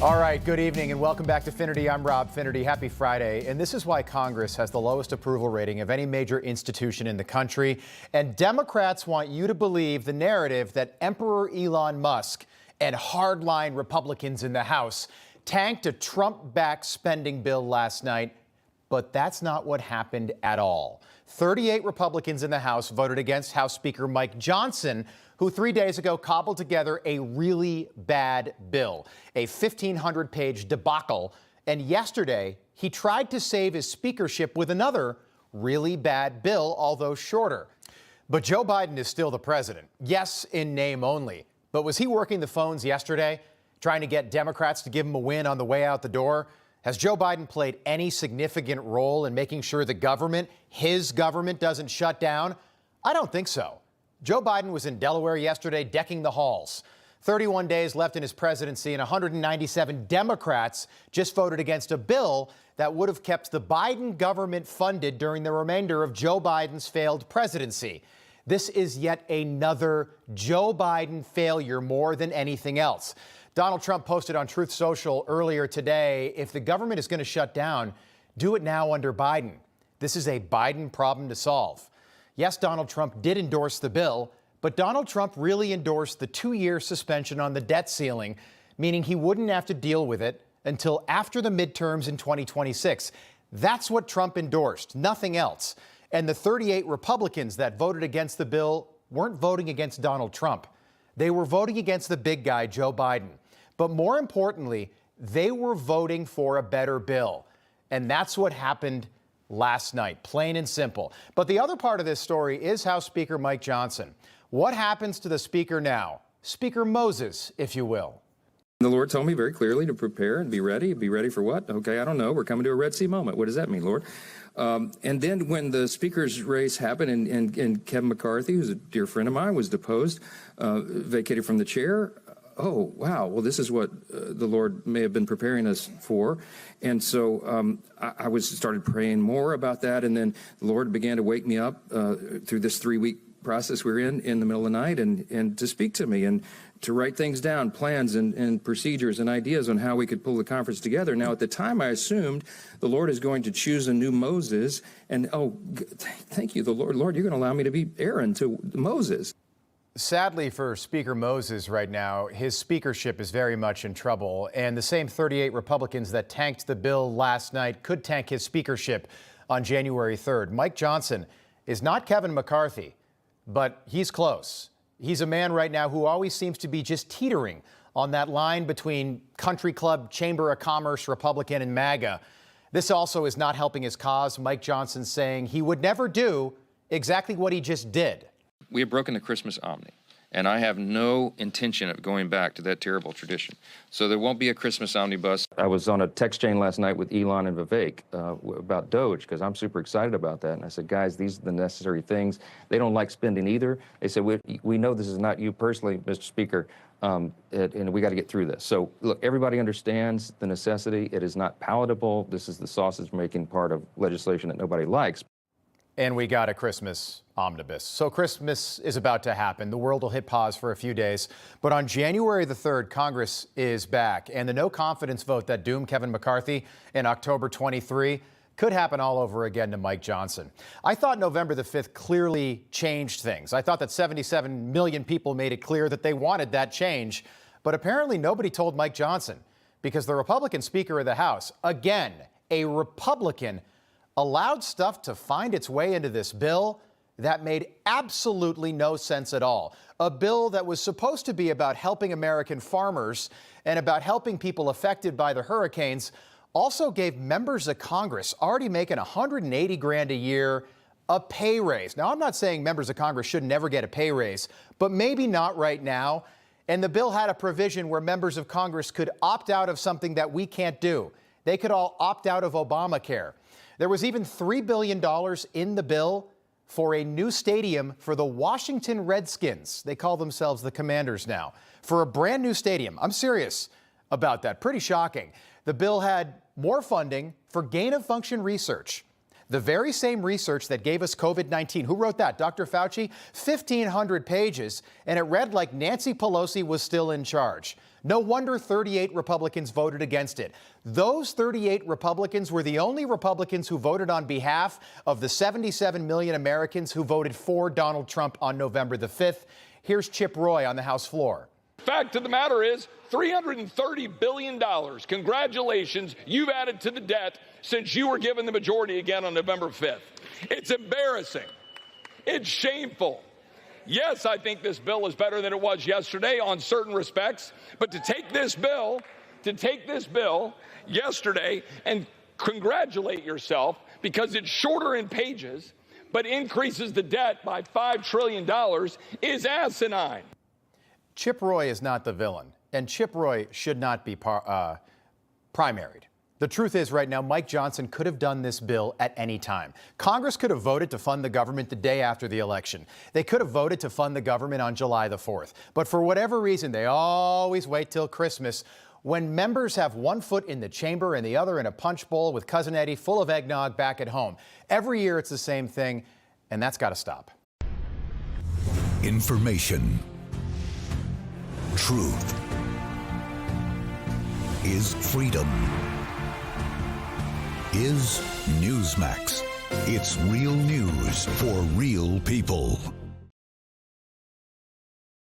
All right, good evening and welcome back to Finnerty. I'm Rob Finnerty. Happy Friday. And this is why Congress has the lowest approval rating of any major institution in the country. And Democrats want you to believe the narrative that Emperor Elon Musk and hardline Republicans in the House tanked a Trump-backed spending bill last night. But that's not what happened at all. 38 Republicans in the House voted against House Speaker Mike Johnson, who 3 days ago cobbled together a really bad bill, a 1,500-page debacle. And yesterday, he tried to save his speakership with another really bad bill, although shorter. But Joe Biden is still the president. Yes, in name only. But was he working the phones yesterday, trying to get Democrats to give him a win on the way out the door? Has Joe Biden played any significant role in making sure the government, his government, doesn't shut down? I don't think so. Joe Biden was in Delaware yesterday decking the halls. 31 days left in his presidency, and 197 Democrats just voted against a bill that would have kept the Biden government funded during the remainder of Joe Biden's failed presidency. This is yet another Joe Biden failure more than anything else. Donald Trump posted on Truth Social earlier today, if the government is going to shut down, do it now under Biden. This is a Biden problem to solve. Yes, Donald Trump did endorse the bill, but Donald Trump really endorsed the 2-year suspension on the debt ceiling, meaning he wouldn't have to deal with it until after the midterms in 2026. That's what Trump endorsed, nothing else. And the 38 Republicans that voted against the bill weren't voting against Donald Trump. They were voting against the big guy, Joe Biden. But more importantly, they were voting for a better bill. And that's what happened last night, plain and simple. But the other part of this story is House Speaker Mike Johnson. What happens to the Speaker now? Speaker Moses, if you will. The Lord told me very clearly to prepare and be ready. Be ready for what? Okay, I don't know. We're coming to a Red Sea moment. What does that mean, Lord? And then when the Speaker's race happened and Kevin McCarthy, who's a dear friend of mine, was deposed, vacated from the chair, oh, wow, well, this is what the Lord may have been preparing us for. And so I started praying more about that. And then the Lord began to wake me up through this 3-week process we're in the middle of the night and to speak to me and to write things down, plans and procedures and ideas on how we could pull the conference together. Now, at the time, I assumed the Lord is going to choose a new Moses. And, thank you, the Lord. Lord, you're going to allow me to be Aaron to Moses. Sadly for Speaker Moses right now, his speakership is very much in trouble. And the same 38 Republicans that tanked the bill last night could tank his speakership on January 3rd. Mike Johnson is not Kevin McCarthy, but he's close. He's a man right now who always seems to be just teetering on that line between country club, Chamber of Commerce, Republican, and MAGA. This also is not helping his cause. Mike Johnson saying he would never do exactly what he just did. We have broken the Christmas omni, and I have no intention of going back to that terrible tradition. So there won't be a Christmas omnibus. I was on a text chain last night with Elon and Vivek about Doge, because I'm super excited about that. And I said, guys, these are the necessary things. They don't like spending either. They said, we know this is not you personally, Mr. Speaker, and we got to get through this. So, look, everybody understands the necessity. It is not palatable. This is the sausage-making part of legislation that nobody likes. And we got a Christmas omnibus. So Christmas is about to happen. The world will hit pause for a few days. But on January the 3rd, Congress is back. And the no confidence vote that doomed Kevin McCarthy in October 23 could happen all over again to Mike Johnson. I thought November the 5th clearly changed things. I thought that 77 million people made it clear that they wanted that change. But apparently nobody told Mike Johnson, because the Republican Speaker of the House, again, a Republican, allowed stuff to find its way into this bill that made absolutely no sense at all. A bill that was supposed to be about helping American farmers and about helping people affected by the hurricanes also gave members of Congress already making $180,000 a year a pay raise. Now, I'm not saying members of Congress should never get a pay raise, but maybe not right now. And the bill had a provision where members of Congress could opt out of something that we can't do. They could all opt out of Obamacare. There was even $3 billion in the bill for a new stadium for the Washington Redskins. They call themselves the Commanders now. For a brand new stadium. I'm serious about that. Pretty shocking. The bill had more funding for gain-of-function research. The very same research that gave us COVID-19. Who wrote that? Dr. Fauci? 1,500 pages, and it read like Nancy Pelosi was still in charge. No wonder 38 Republicans voted against it. Those 38 Republicans were the only Republicans who voted on behalf of the 77 million Americans who voted for Donald Trump on November the 5th. Here's Chip Roy on the House floor. Fact of the matter is, $330 billion. Congratulations, you've added to the debt since you were given the majority again on November 5th. It's embarrassing. It's shameful. Yes, I think this bill is better than it was yesterday on certain respects, but to take this bill yesterday and congratulate yourself because it's shorter in pages, but increases the debt by $5 trillion is asinine. Chip Roy is not the villain, and Chip Roy should not be primaried. The truth is, right now, Mike Johnson could have done this bill at any time. Congress could have voted to fund the government the day after the election. They could have voted to fund the government on July the 4th. But for whatever reason, they always wait till Christmas, when members have one foot in the chamber and the other in a punch bowl with Cousin Eddie full of eggnog back at home. Every year it's the same thing, and that's got to stop. Information. Truth is freedom. Is Newsmax. It's real news for real people.